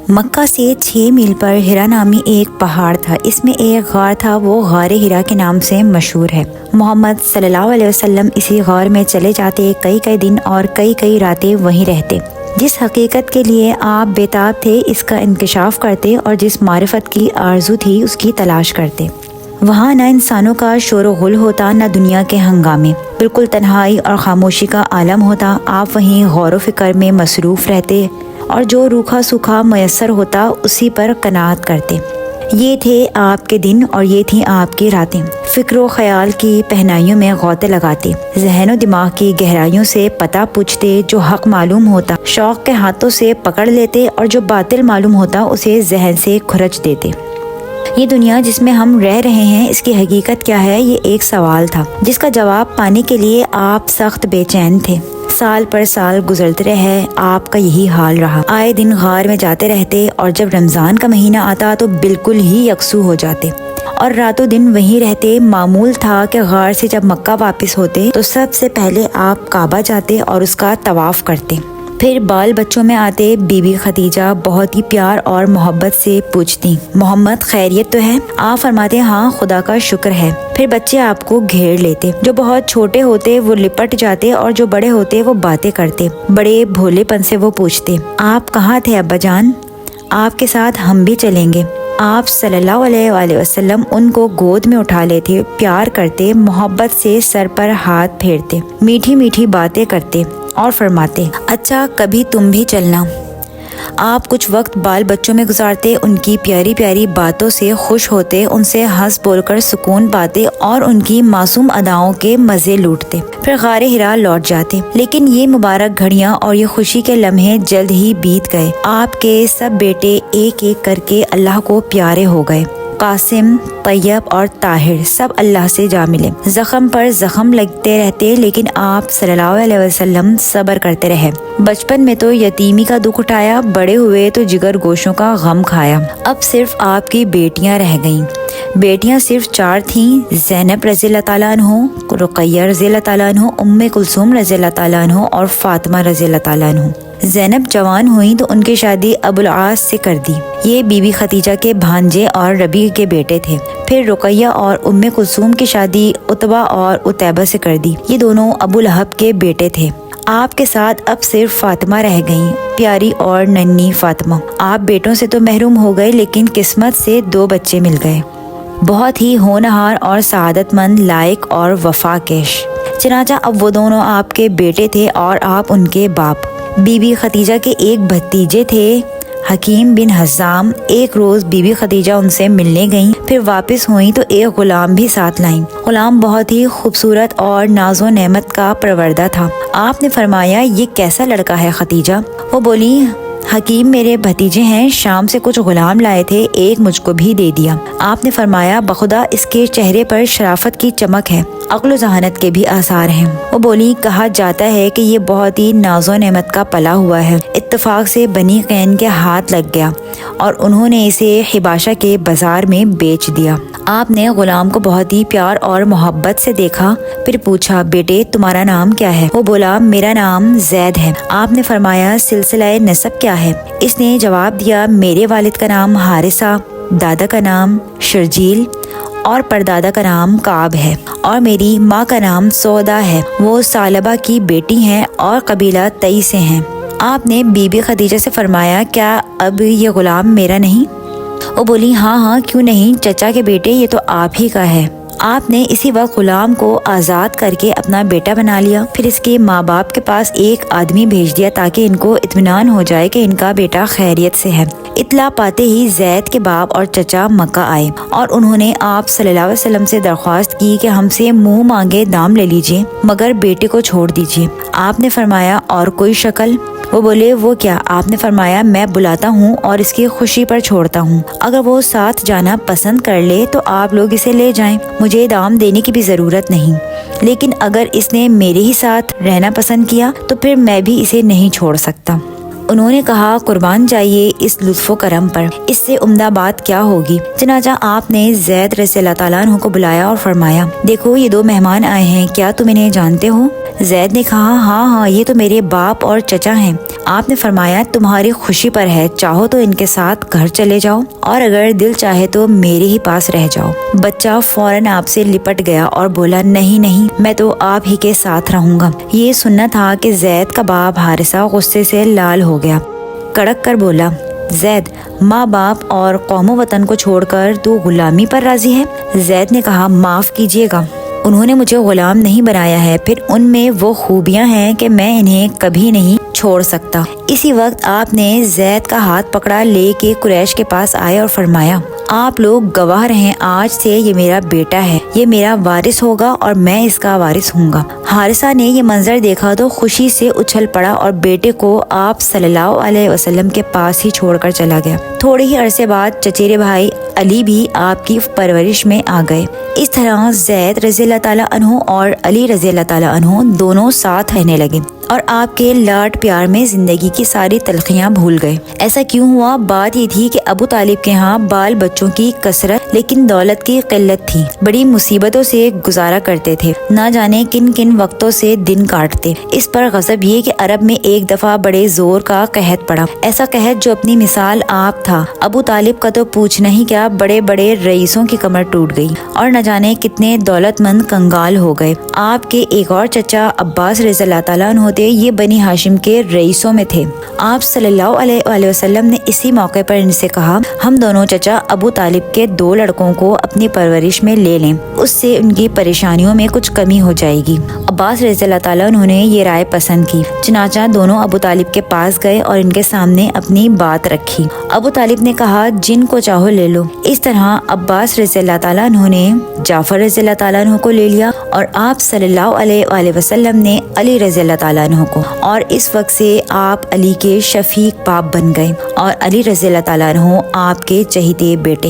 مکہ سے 6 میل پر ہرا نامی ایک پہاڑ تھا۔ اس میں ایک غار تھا، وہ غار ہرا کے نام سے مشہور ہے۔ محمد صلی اللہ علیہ وسلم اسی غار میں چلے جاتے، کئی دن اور کئی راتیں وہیں رہتے۔ جس حقیقت کے لیے آپ بےتاب تھے اس کا انکشاف کرتے اور جس معرفت کی آرزو تھی اس کی تلاش کرتے۔ وہاں نہ انسانوں کا شور و غل ہوتا، نہ دنیا کے ہنگامے، بالکل تنہائی اور خاموشی کا عالم ہوتا۔ آپ وہیں غور و فکر میں مصروف رہتے اور جو روکھا سوکھا میسر ہوتا اسی پر قناعت کرتے۔ یہ تھے آپ کے دن اور یہ تھیں آپ کی راتیں۔ فکر و خیال کی پہنائیوں میں غوطے لگاتے، ذہن و دماغ کی گہرائیوں سے پتہ پوچھتے، جو حق معلوم ہوتا شوق کے ہاتھوں سے پکڑ لیتے اور جو باطل معلوم ہوتا اسے ذہن سے کھرچ دیتے۔ یہ دنیا جس میں ہم رہ رہے ہیں اس کی حقیقت کیا ہے، یہ ایک سوال تھا جس کا جواب پانے کے لیے آپ سخت بے چین تھے۔ سال پر سال گزرتے رہے، آپ کا یہی حال رہا۔ آئے دن غار میں جاتے رہتے اور جب رمضان کا مہینہ آتا تو بالکل ہی یکسو ہو جاتے اور راتوں دن وہیں رہتے۔ معمول تھا کہ غار سے جب مکہ واپس ہوتے تو سب سے پہلے آپ کعبہ جاتے اور اس کا طواف کرتے۔ پھر بال بچوں میں آتے بی بی خدیجہ بہت ہی پیار اور محبت سے پوچھتی، محمد خیریت تو ہے؟ آپ فرماتے ہاں خدا کا شکر ہے۔ پھر بچے آپ کو گھیر لیتے، جو بہت چھوٹے ہوتے وہ لپٹ جاتے اور جو بڑے ہوتے وہ باتیں کرتے۔ بڑے بھولے پن سے وہ پوچھتے، آپ کہاں تھے ابا جان؟ آپ کے ساتھ ہم بھی چلیں گے۔ آپ صلی اللہ علیہ وآلہ وسلم ان کو گود میں اٹھا لیتے، پیار کرتے، محبت سے سر پر ہاتھ پھیرتے، میٹھی میٹھی باتیں کرتے اور فرماتے، اچھا کبھی تم بھی چلنا۔ آپ کچھ وقت بال بچوں میں گزارتے، ان کی پیاری پیاری باتوں سے خوش ہوتے، ان سے ہنس بول کر سکون پاتے اور ان کی معصوم اداؤں کے مزے لوٹتے۔ پھر غار ہرا لوٹ جاتے۔ لیکن یہ مبارک گھڑیاں اور یہ خوشی کے لمحے جلد ہی بیت گئے۔ آپ کے سب بیٹے ایک ایک کر کے اللہ کو پیارے ہو گئے۔ قاسم، طیب اور طاہر سب اللہ سے جا ملے۔ زخم پر زخم لگتے رہتے لیکن آپ صلی اللہ علیہ وسلم صبر کرتے رہے۔ بچپن میں تو یتیمی کا دکھ اٹھایا، بڑے ہوئے تو جگر گوشوں کا غم کھایا۔ اب صرف آپ کی بیٹیاں رہ گئیں۔ بیٹیاں صرف 4 تھیں، زینب رضی اللہ تعالیٰ عنہ، رقیہ رضی اللہ تعالیٰ عنہ، ام کلثوم رضی اللہ تعالیٰ عنہ اور فاطمہ رضی اللہ تعالیٰ عنہ۔ زینب جوان ہوئیں تو ان کی شادی ابو العاص سے کر دی۔ یہ بی بی خدیجہ کے بھانجے اور ربیع کے بیٹے تھے۔ پھر رقیہ اور ام کلثوم کی شادی عتبہ اور عتیبہ سے کر دی۔ یہ دونوں ابو لہب کے بیٹے تھے۔ آپ کے ساتھ اب صرف فاطمہ رہ گئیں، پیاری اور ننھی فاطمہ۔ آپ بیٹوں سے تو محروم ہو گئے لیکن قسمت سے 2 بچے مل گئے، بہت ہی ہونہار اور سعادت مند، لائق اور وفا کیش۔ چنانچہ اب وہ دونوں آپ کے بیٹے تھے اور آپ ان کے باپ۔ بی بی خدیجہ کے ایک بھتیجے تھے، حکیم بن حزام۔ ایک روز بی بی خدیجہ ان سے ملنے گئیں، پھر واپس ہوئیں تو ایک غلام بھی ساتھ لائیں۔ غلام بہت ہی خوبصورت اور ناز و نعمت کا پروردہ تھا۔ آپ نے فرمایا، یہ کیسا لڑکا ہے خدیجہ؟ وہ بولی، حکیم میرے بھتیجے ہیں، شام سے کچھ غلام لائے تھے، ایک مجھ کو بھی دے دیا۔ آپ نے فرمایا، بخدا اس کے چہرے پر شرافت کی چمک ہے، عقل و ذہانت کے بھی آثار ہیں۔ وہ بولی، کہا جاتا ہے کہ یہ بہت ہی ناز و نعمت کا پلا ہوا ہے۔ اتفاق سے بنی قین کے ہاتھ لگ گیا اور انہوں نے اسے حباشہ کے بازار میں بیچ دیا۔ آپ نے غلام کو بہت ہی پیار اور محبت سے دیکھا، پھر پوچھا، بیٹے تمہارا نام کیا ہے؟ وہ بولا، میرا نام زید ہے۔ آپ نے فرمایا، سلسلہ نسب کیا ہے؟ اس نے جواب دیا، میرے والد کا نام حارثہ، دادا کا نام شرجیل اور پردادا کا نام کعب ہے، اور میری ماں کا نام سودا ہے۔ وہ ثعلبہ کی بیٹی ہیں اور قبیلہ تئی سے ہیں۔ آپ نے بی بی خدیجہ سے فرمایا، کیا اب یہ غلام میرا نہیں؟ وہ بولی، ہاں کیوں نہیں چچا کے بیٹے، یہ تو آپ ہی کا ہے۔ آپ نے اسی وقت غلام کو آزاد کر کے اپنا بیٹا بنا لیا۔ پھر اس کے ماں باپ کے پاس ایک آدمی بھیج دیا تاکہ ان کو اطمینان ہو جائے کہ ان کا بیٹا خیریت سے ہے۔ اطلاع پاتے ہی زید کے باپ اور چچا مکہ آئے اور انہوں نے آپ صلی اللہ علیہ وسلم سے درخواست کی کہ ہم سے منہ مانگے دام لے لیجئے مگر بیٹے کو چھوڑ دیجئے۔ آپ نے فرمایا، اور کوئی شکل؟ وہ بولے، وہ کیا؟ آپ نے فرمایا، میں بلاتا ہوں اور اس کی خوشی پر چھوڑتا ہوں، اگر وہ ساتھ جانا پسند کر لے تو آپ لوگ اسے لے جائیں، مجھے دام دینے کی بھی ضرورت نہیں، لیکن اگر اس نے میرے ہی ساتھ رہنا پسند کیا تو پھر میں بھی اسے نہیں چھوڑ سکتا۔ انہوں نے کہا، قربان جائیے اس لطف و کرم پر، اس سے عمدہ بات کیا ہوگی؟ چنانچہ آپ نے زید رضی اللہ تعالیٰ عنہ کو بلایا اور فرمایا، دیکھو یہ 2 مہمان آئے ہیں، کیا تم انہیں جانتے ہو؟ زید نے کہا ہاں یہ تو میرے باپ اور چچا ہیں۔ آپ نے فرمایا تمہاری خوشی پر ہے، چاہو تو ان کے ساتھ گھر چلے جاؤ اور اگر دل چاہے تو میرے ہی پاس رہ جاؤ۔ بچہ فوراً آپ سے لپٹ گیا اور بولا نہیں میں تو آپ ہی کے ساتھ رہوں گا۔ یہ سننا تھا کہ زید کا باپ حارثہ غصے سے لال ہو گیا، کڑک کر بولا زید، ماں باپ اور قوم و وطن کو چھوڑ کر تو غلامی پر راضی ہے؟ زید نے کہا معاف کیجیے گا، انہوں نے مجھے غلام نہیں بنایا ہے، پھر ان میں وہ خوبیاں ہیں کہ میں انہیں کبھی نہیں چھوڑ سکتا۔ اسی وقت آپ نے زید کا ہاتھ پکڑا لے کے قریش کے پاس آئے اور فرمایا آپ لوگ گواہ رہیں، آج سے یہ میرا بیٹا ہے، یہ میرا وارث ہوگا اور میں اس کا وارث ہوں گا۔ حارثہ نے یہ منظر دیکھا تو خوشی سے اچھل پڑا اور بیٹے کو آپ صلی اللہ علیہ وسلم کے پاس ہی چھوڑ کر چلا گیا۔ تھوڑے ہی عرصے بعد چچیرے بھائی علی بھی آپ کی پرورش میں آ گئے۔ اس طرح زید رضی اللہ تعالیٰ عنہ اور علی رضی اللہ تعالیٰ عنہ دونوں ساتھ رہنے لگے اور آپ کے لاڈ پیار میں زندگی کی ساری تلخیاں بھول گئے۔ ایسا کیوں ہوا؟ بات یہ تھی کہ ابو طالب کے ہاں بال بچوں کی کثرت لیکن دولت کی قلت تھی، بڑی مصیبتوں سے گزارا کرتے تھے، نہ جانے کن کن وقتوں سے دن کاٹتے۔ اس پر غضب یہ کہ عرب میں ایک دفعہ بڑے زور کا قحط پڑا، ایسا قحط جو اپنی مثال آپ تھا۔ ابو طالب کا تو پوچھنا ہی کیا، بڑے بڑے رئیسوں کی کمر ٹوٹ گئی اور نہ جانے کتنے دولت مند کنگال ہو گئے۔ آپ کے ایک اور چچا عباس رضی اللہ تعالیٰ عنہ تھے، یہ بنی ہاشم کے رئیسوں میں تھے۔ آپ صلی اللہ علیہ وسلم نے اسی موقع پر ان سے کہا ہم دونوں چچا ابو طالب کے 2 لڑکوں کو اپنی پرورش میں لے لیں، اس سے ان کی پریشانیوں میں کچھ کمی ہو جائے گی۔ عباس رضی اللہ تعالیٰ انہوں نے یہ رائے پسند کی، چنانچہ دونوں ابو طالب کے پاس گئے اور ان کے سامنے اپنی بات رکھی۔ ابو طالب نے کہا جن کو چاہو لے لو۔ اس طرح عباس رضی اللہ تعالیٰ عنہ نے جعفر رضی اللہ تعالیٰ عنہ کو لے لیا اور آپ صلی اللہ علیہ وسلم نے علی رضی اللہ تعالیٰ عنہ کو، اور اس وقت سے آپ علی کے شفیق باپ بن گئے اور علی رضی اللہ تعالیٰ عنہ آپ کے چہیتے بیٹے۔